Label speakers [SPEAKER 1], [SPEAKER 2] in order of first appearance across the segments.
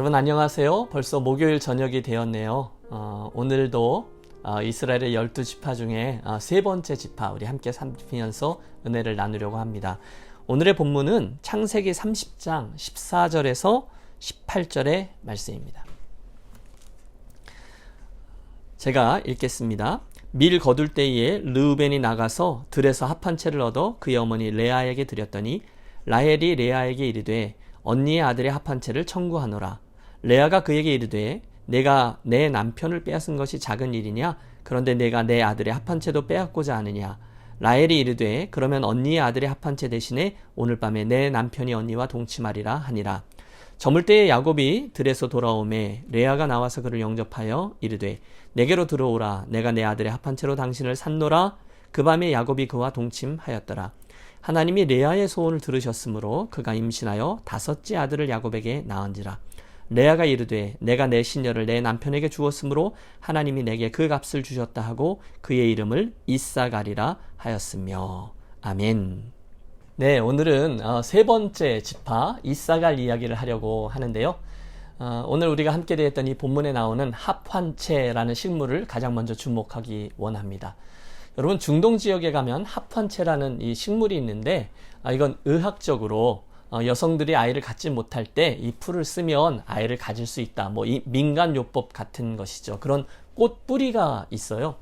[SPEAKER 1] 여러분 안녕하세요. 벌써 목요일 저녁이 되었네요. 오늘도 이스라엘의 12지파 중에 세 번째 지파 우리 함께 살피면서 은혜를 나누려고 합니다. 오늘의 본문은 창세기 30장 14절에서 18절의 말씀입니다. 제가 읽겠습니다. 밀 거둘 때에 르우벤이 나가서 들에서 합한 채를 얻어 그의 어머니 레아에게 드렸더니 라헬이 레아에게 이르되 언니의 아들의 합한 채를 청구하노라. 레아가 그에게 이르되 내가 내 남편을 빼앗은 것이 작은 일이냐? 그런데 내가 내 아들의 합한 채도 빼앗고자 하느냐? 라헬이 이르되 그러면 언니의 아들의 합한 채 대신에 오늘 밤에 내 남편이 언니와 동침하리라 하니라. 저물 때에 야곱이 들에서 돌아오매 레아가 나와서 그를 영접하여 이르되 내게로 들어오라. 내가 내 아들의 합한 채로 당신을 샀노라. 그 밤에 야곱이 그와 동침하였더라. 하나님이 레아의 소원을 들으셨으므로 그가 임신하여 다섯째 아들을 야곱에게 낳은지라. 레아가 이르되 내가 내 시녀를 내 남편에게 주었으므로 하나님이 내게 그 값을 주셨다 하고 그의 이름을 이사갈이라 하였으며. 아멘. 네, 오늘은 세 번째 지파 이사갈 이야기를 하려고 하는데요. 오늘 우리가 함께 대했던 이 본문에 나오는 합환채라는 식물을 가장 먼저 주목하기 원합니다. 여러분 중동 지역에 가면 합환채라는 이 식물이 있는데 이건 의학적으로 여성들이 아이를 갖지 못할 때 이 풀을 쓰면 아이를 가질 수 있다. 이 민간요법 같은 것이죠. 그런 꽃뿌리가 있어요.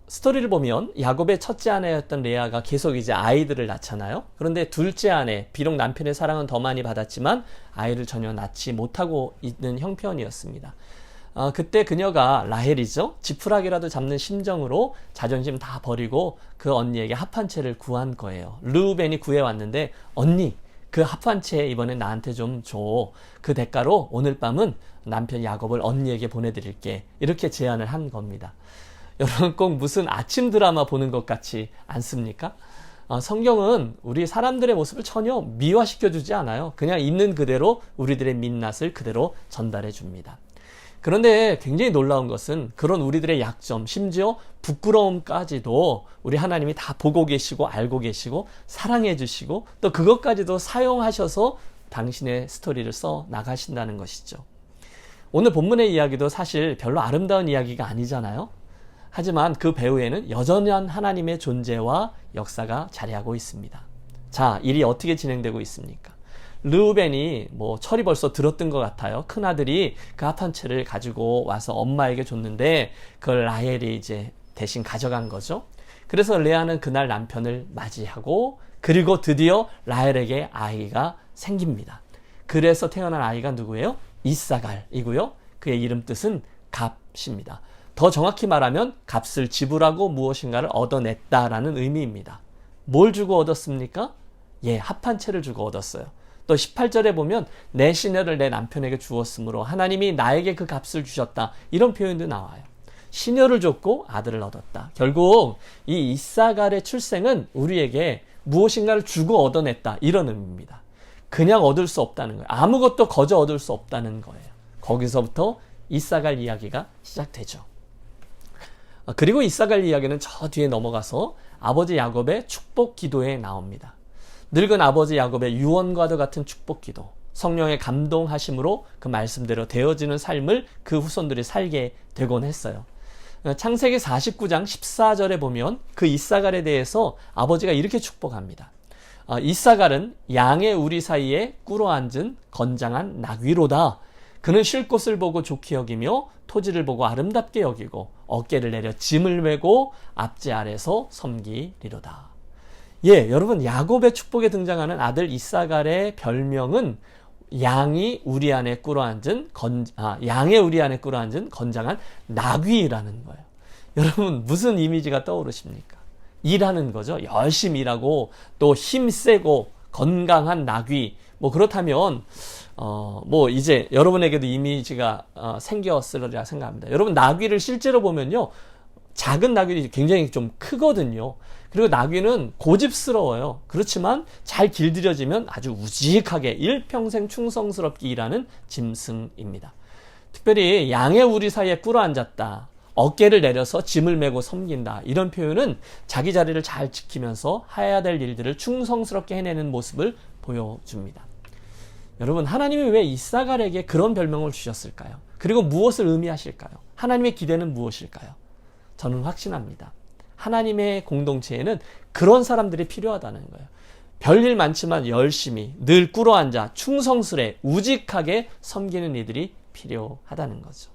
[SPEAKER 1] 스토리를 보면 야곱의 첫째 아내였던 레아가 계속 이제 아이들을 낳잖아요. 그런데 둘째 아내, 비록 남편의 사랑은 더 많이 받았지만 아이를 전혀 낳지 못하고 있는 형편이었습니다. 그때 그녀가 라헬이죠. 지푸라기라도 잡는 심정으로 자존심 다 버리고 그 언니에게 합한채를 구한 거예요. 르우벤이 구해왔는데 언니 그 합한채 이번엔 나한테 좀 줘. 그 대가로 오늘 밤은 남편 야곱을 언니에게 보내드릴게. 이렇게 제안을 한 겁니다. 여러분 꼭 무슨 아침 드라마 보는 것 같지 않습니까? 성경은 우리 사람들의 모습을 전혀 미화시켜주지 않아요. 그냥 있는 그대로 우리들의 민낯을 그대로 전달해 줍니다. 그런데 굉장히 놀라운 것은 그런 우리들의 약점, 심지어 부끄러움까지도 우리 하나님이 다 보고 계시고 알고 계시고 사랑해 주시고 또 그것까지도 사용하셔서 당신의 스토리를 써 나가신다는 것이죠. 오늘 본문의 이야기도 사실 별로 아름다운 이야기가 아니잖아요. 하지만 그 배후에는 여전한 하나님의 존재와 역사가 자리하고 있습니다. 자, 일이 어떻게 진행되고 있습니까? 르우벤이 철이 벌써 들었던 것 같아요. 큰아들이 그 합한채를 가지고 와서 엄마에게 줬는데 그걸 라헬이 이제 대신 가져간 거죠. 그래서 레아는 그날 남편을 맞이하고 그리고 드디어 라헬에게 아이가 생깁니다. 그래서 태어난 아이가 누구예요? 이사갈이고요. 그의 이름 뜻은 값입니다. 더 정확히 말하면 값을 지불하고 무엇인가를 얻어냈다라는 의미입니다. 뭘 주고 얻었습니까? 합한채를 주고 얻었어요. 또 18절에 보면 내 시녀를 내 남편에게 주었으므로 하나님이 나에게 그 값을 주셨다. 이런 표현도 나와요. 시녀를 줬고 아들을 얻었다. 결국 이 이사갈의 출생은 우리에게 무엇인가를 주고 얻어냈다. 이런 의미입니다. 그냥 얻을 수 없다는 거예요. 아무것도 거저 얻을 수 없다는 거예요. 거기서부터 이사갈 이야기가 시작되죠. 그리고 이사갈 이야기는 저 뒤에 넘어가서 아버지 야곱의 축복 기도에 나옵니다. 늙은 아버지 야곱의 유언과도 같은 축복 기도, 성령의 감동하심으로 그 말씀대로 되어지는 삶을 그 후손들이 살게 되곤 했어요. 창세기 49장 14절에 보면 그 이사갈에 대해서 아버지가 이렇게 축복합니다. 이사갈은 양의 우리 사이에 꿇어앉은 건장한 나귀로다. 그는 쉴 곳을 보고 좋게 여기며 토지를 보고 아름답게 여기고 어깨를 내려 짐을 메고 앞제 아래서 섬기리로다. 여러분 야곱의 축복에 등장하는 아들 이사갈의 별명은 양의 우리 안에 꿇어앉은 건장한 나귀라는 거예요. 여러분 무슨 이미지가 떠오르십니까? 일하는 거죠. 열심히 일하고 또 힘세고 건강한 나귀. 그렇다면 이제 여러분에게도 이미지가 생겼으리라 생각합니다. 여러분 나귀를 실제로 보면요. 작은 나귀들이 굉장히 좀 크거든요. 그리고 나귀는 고집스러워요. 그렇지만 잘 길들여지면 아주 우직하게 일평생 충성스럽게 일하는 짐승입니다. 특별히 양의 우리 사이에 꿇어앉았다. 어깨를 내려서 짐을 메고 섬긴다. 이런 표현은 자기 자리를 잘 지키면서 해야 될 일들을 충성스럽게 해내는 모습을 보여줍니다. 여러분, 하나님이 왜 이사갈에게 그런 별명을 주셨을까요? 그리고 무엇을 의미하실까요? 하나님의 기대는 무엇일까요? 저는 확신합니다. 하나님의 공동체에는 그런 사람들이 필요하다는 거예요. 별일 많지만 열심히 늘 꿇어앉아 충성스레 우직하게 섬기는 이들이 필요하다는 거죠.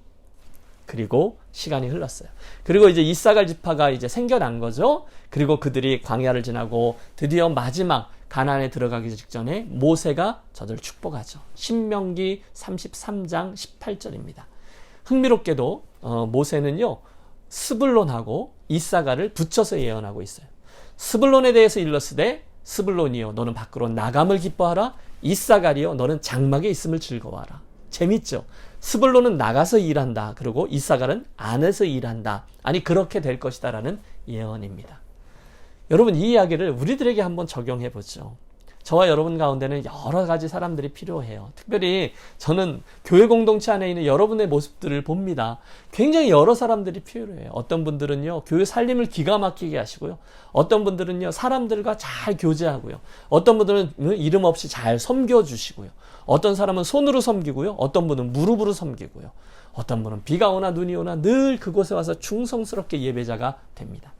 [SPEAKER 1] 그리고 시간이 흘렀어요. 그리고 이제 이사갈 지파가 이제 생겨난 거죠. 그리고 그들이 광야를 지나고 드디어 마지막 가나안에 들어가기 직전에 모세가 저들을 축복하죠. 신명기 33장 18절입니다. 흥미롭게도 모세는요, 스불론하고 이사갈을 붙여서 예언하고 있어요. 스불론에 대해서 일렀으되 스불론이여 너는 밖으로 나감을 기뻐하라. 이사갈이여 너는 장막에 있음을 즐거워하라. 재밌죠? 스불론은 나가서 일한다. 그리고 이사갈은 안에서 일한다. 아니 그렇게 될 것이다 라는 예언입니다. 여러분, 이 이야기를 우리들에게 한번 적용해 보죠. 저와 여러분 가운데는 여러 가지 사람들이 필요해요. 특별히 저는 교회 공동체 안에 있는 여러분의 모습들을 봅니다. 굉장히 여러 사람들이 필요해요. 어떤 분들은요, 교회 살림을 기가 막히게 하시고요. 어떤 분들은요, 사람들과 잘 교제하고요. 어떤 분들은 이름 없이 잘 섬겨주시고요. 어떤 사람은 손으로 섬기고요. 어떤 분은 무릎으로 섬기고요. 어떤 분은 비가 오나 눈이 오나 늘 그곳에 와서 충성스럽게 예배자가 됩니다.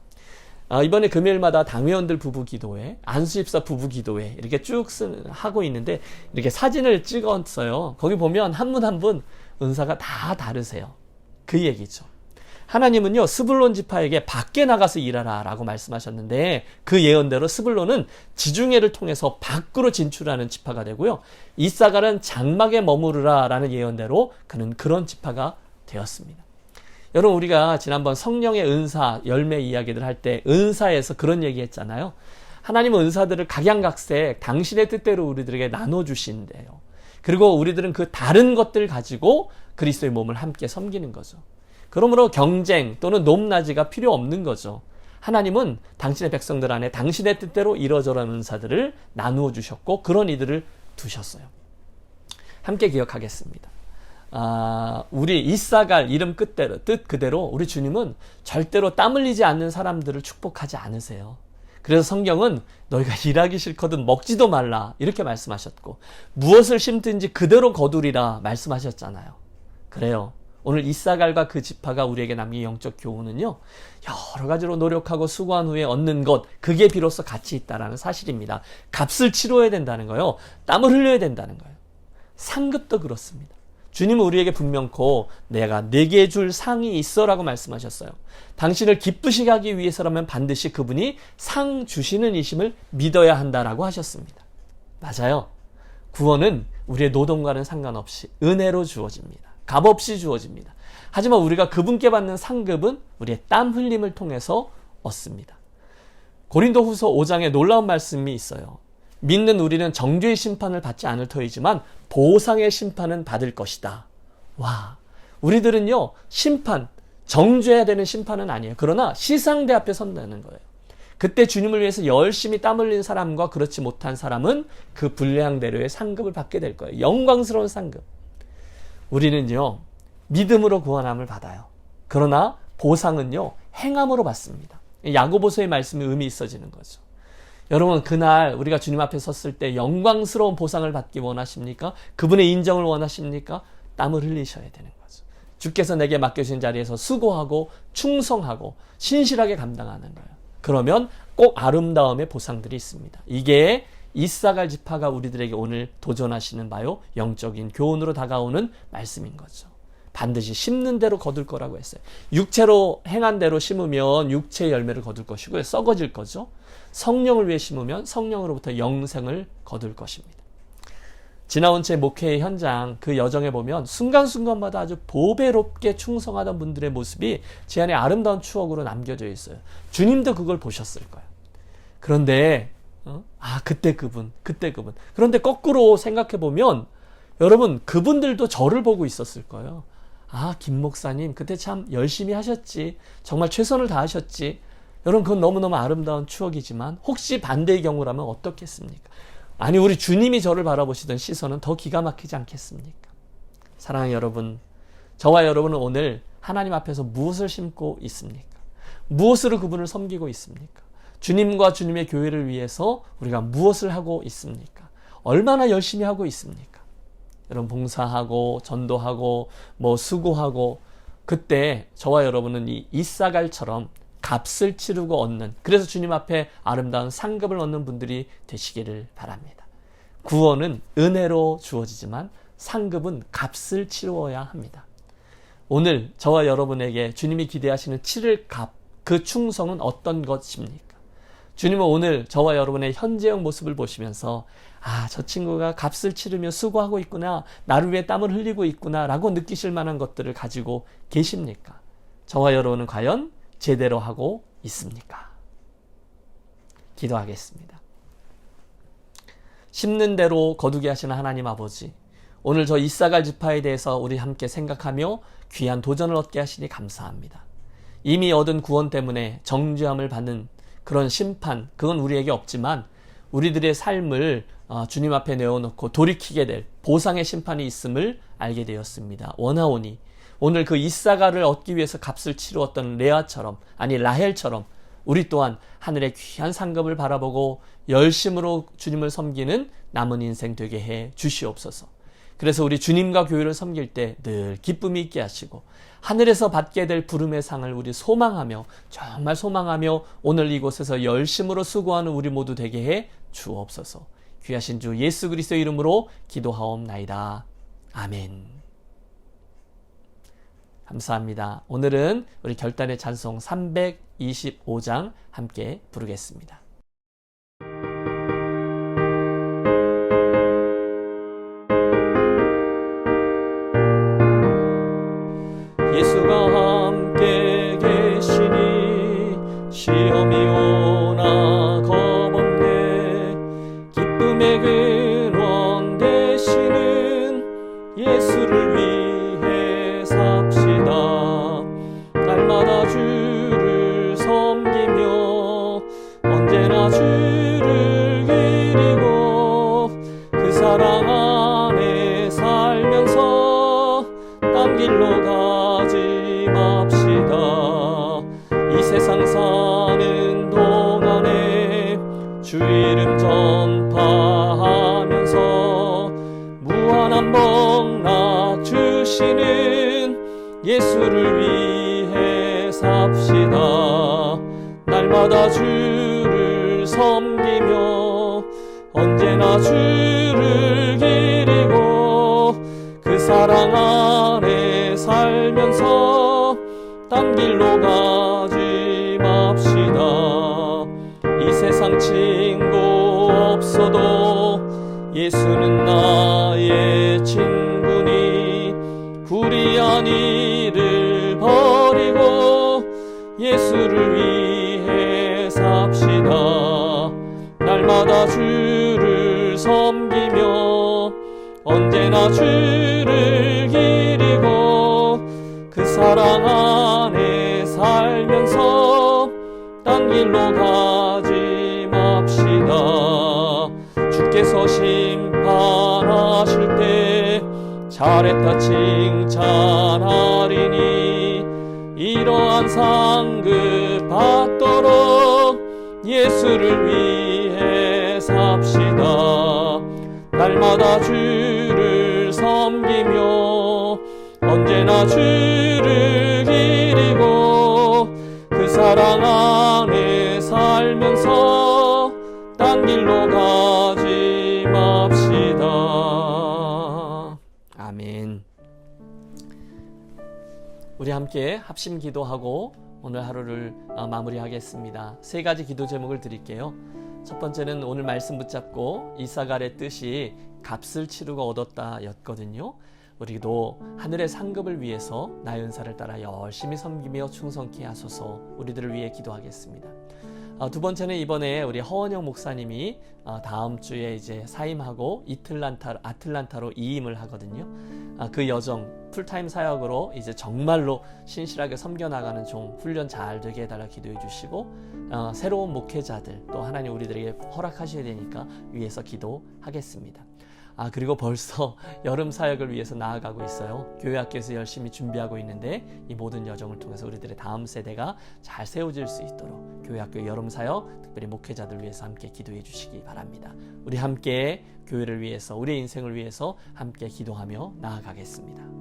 [SPEAKER 1] 이번에 금요일마다 당회원들 부부 기도회, 안수집사 부부 기도회 이렇게 쭉 하고 있는데 이렇게 사진을 찍었어요. 거기 보면 한 분 한 분 은사가 다 다르세요. 그 얘기죠. 하나님은요, 스불론 지파에게 밖에 나가서 일하라 라고 말씀하셨는데 그 예언대로 스불론은 지중해를 통해서 밖으로 진출하는 지파가 되고요. 이사갈은 장막에 머무르라 라는 예언대로 그는 그런 지파가 되었습니다. 여러분, 우리가 지난번 성령의 은사 열매 이야기들 할 때 은사에서 그런 얘기 했잖아요. 하나님은 은사들을 각양각색 당신의 뜻대로 우리들에게 나눠주신대요. 그리고 우리들은 그 다른 것들 가지고 그리스도의 몸을 함께 섬기는 거죠. 그러므로 경쟁 또는 높낮이가 필요 없는 거죠. 하나님은 당신의 백성들 안에 당신의 뜻대로 이러저러한 은사들을 나누어 주셨고 그런 이들을 두셨어요. 함께 기억하겠습니다. 우리 이사갈 이름 뜻 그대로 우리 주님은 절대로 땀 흘리지 않는 사람들을 축복하지 않으세요. 그래서 성경은 너희가 일하기 싫거든 먹지도 말라 이렇게 말씀하셨고 무엇을 심든지 그대로 거두리라 말씀하셨잖아요. 그래요. 오늘 이사갈과 그 지파가 우리에게 남긴 영적 교훈은요, 여러 가지로 노력하고 수고한 후에 얻는 것, 그게 비로소 가치 있다라는 사실입니다. 값을 치러야 된다는 거예요. 땀을 흘려야 된다는 거예요. 상급도 그렇습니다. 주님은 우리에게 분명코 내가 내게 줄 상이 있어라고 말씀하셨어요. 당신을 기쁘시게 하기 위해서라면 반드시 그분이 상 주시는 이심을 믿어야 한다라고 하셨습니다. 맞아요. 구원은 우리의 노동과는 상관없이 은혜로 주어집니다. 값없이 주어집니다. 하지만 우리가 그분께 받는 상급은 우리의 땀 흘림을 통해서 얻습니다. 고린도후서 5장에 놀라운 말씀이 있어요. 믿는 우리는 정죄의 심판을 받지 않을 터이지만 보상의 심판은 받을 것이다. 와, 우리들은요, 심판, 정죄해야 되는 심판은 아니에요. 그러나 시상대 앞에 선다는 거예요. 그때 주님을 위해서 열심히 땀 흘린 사람과 그렇지 못한 사람은 그 분량대로의 상급을 받게 될 거예요. 영광스러운 상급. 우리는요, 믿음으로 구원함을 받아요. 그러나 보상은요, 행함으로 받습니다. 야고보서의 말씀이 의미 있어지는 거죠. 여러분, 그날 우리가 주님 앞에 섰을 때 영광스러운 보상을 받기 원하십니까? 그분의 인정을 원하십니까? 땀을 흘리셔야 되는 거죠. 주께서 내게 맡겨주신 자리에서 수고하고 충성하고 신실하게 감당하는 거예요. 그러면 꼭 아름다움의 보상들이 있습니다. 이게 이사갈 지파가 우리들에게 오늘 도전하시는 바요, 영적인 교훈으로 다가오는 말씀인 거죠. 반드시 심는 대로 거둘 거라고 했어요. 육체로 행한 대로 심으면 육체의 열매를 거둘 것이고요. 썩어질 거죠. 성령을 위해 심으면 성령으로부터 영생을 거둘 것입니다. 지나온 제 목회의 현장, 그 여정에 보면 순간순간마다 아주 보배롭게 충성하던 분들의 모습이 제 안에 아름다운 추억으로 남겨져 있어요. 주님도 그걸 보셨을 거예요. 그런데 그때 그분. 그런데 거꾸로 생각해 보면 여러분, 그분들도 저를 보고 있었을 거예요. 김 목사님 그때 참 열심히 하셨지. 정말 최선을 다하셨지. 여러분, 그건 너무너무 아름다운 추억이지만 혹시 반대의 경우라면 어떻겠습니까? 아니, 우리 주님이 저를 바라보시던 시선은 더 기가 막히지 않겠습니까? 사랑하는 여러분, 저와 여러분은 오늘 하나님 앞에서 무엇을 심고 있습니까? 무엇으로 그분을 섬기고 있습니까? 주님과 주님의 교회를 위해서 우리가 무엇을 하고 있습니까? 얼마나 열심히 하고 있습니까? 여러분 봉사하고 전도하고 뭐 수고하고, 그때 저와 여러분은 이 이사갈처럼 값을 치르고 얻는, 그래서 주님 앞에 아름다운 상급을 얻는 분들이 되시기를 바랍니다. 구원은 은혜로 주어지지만 상급은 값을 치루어야 합니다. 오늘 저와 여러분에게 주님이 기대하시는 치를 값, 그 충성은 어떤 것입니까? 주님은 오늘 저와 여러분의 현재형 모습을 보시면서 저 친구가 값을 치르며 수고하고 있구나, 나를 위해 땀을 흘리고 있구나 라고 느끼실 만한 것들을 가지고 계십니까? 저와 여러분은 과연 제대로 하고 있습니까? 기도하겠습니다. 심는 대로 거두게 하시는 하나님 아버지, 오늘 저 이사갈 지파에 대해서 우리 함께 생각하며 귀한 도전을 얻게 하시니 감사합니다. 이미 얻은 구원 때문에 정죄함을 받는 그런 심판, 그건 우리에게 없지만 우리들의 삶을 주님 앞에 내어놓고 돌이키게 될 보상의 심판이 있음을 알게 되었습니다. 원하오니 오늘 그 이사갈을 얻기 위해서 값을 치루었던 레아처럼, 아니 라헬처럼 우리 또한 하늘의 귀한 상급을 바라보고 열심으로 주님을 섬기는 남은 인생 되게 해 주시옵소서. 그래서 우리 주님과 교회를 섬길 때 늘 기쁨이 있게 하시고 하늘에서 받게 될 부름의 상을 우리 소망하며, 정말 소망하며 오늘 이곳에서 열심으로 수고하는 우리 모두 되게 해 주옵소서. 귀하신 주 예수 그리스도의 이름으로 기도하옵나이다. 아멘. 감사합니다. 오늘은 우리 결단의 찬송 325장 함께 부르겠습니다. 예수가 함께 계시니 시험이 오나 겁없네. 기쁨의 근원 되시는 예수를 위해 삽시다. 날마다 주를 섬기며 언제나 주를 기리고 그 사랑 안에 살면서 딴 길로 가지 맙시다. 이 세상 사는 동안에 주 이름 전파하면서 무한한 복락 주시는 예수를 위해 삽시다. 날마다 주를 섬기며 언제나 주를 기리고 그 사랑 안에 살면서 딴 길로 가지 맙시다. 이 세상 친구 없어도 예수는 나의 친구니 불의한 일을 버리고 예수를 위해 삽시다. 날마다 주를 섬기며 언제나 주를 기리고 그 사랑 안에 살면서 딴 길로 가지 맙시다. 주께서 심판하실 때 잘했다 칭찬하리니 이러한 상급 받도록 예수를 위해 삽시다. 날마다 주를 섬기며 언제나 주를 기리고 그 사랑 안에 살면서 딴 길로 가지 맙시다. 아멘. 우리 함께 합심 기도하고 오늘 하루를 마무리하겠습니다. 세 가지 기도 제목을 드릴게요. 첫 번째는 오늘 말씀 붙잡고 이사갈의 뜻이 값을 치르고 얻었다 였거든요. 우리도 하늘의 상급을 위해서 나의 은사를 따라 열심히 섬기며 충성케 하소서. 우리들을 위해 기도하겠습니다. 두 번째는 이번에 우리 허원영 목사님이 다음 주에 이제 사임하고 아틀란타로 이임을 하거든요. 그 여정 풀타임 사역으로 이제 정말로 신실하게 섬겨나가는 종 훈련 잘 되게 해달라 기도해 주시고, 새로운 목회자들 또 하나님 우리들에게 허락하셔야 되니까 위해서 기도하겠습니다. 그리고 벌써 여름 사역을 위해서 나아가고 있어요. 교회 학교에서 열심히 준비하고 있는데 이 모든 여정을 통해서 우리들의 다음 세대가 잘 세워질 수 있도록 교회학교 여름사역 특별히 목회자들 위해서 함께 기도해 주시기 바랍니다. 우리 함께 교회를 위해서 우리의 인생을 위해서 함께 기도하며 나아가겠습니다.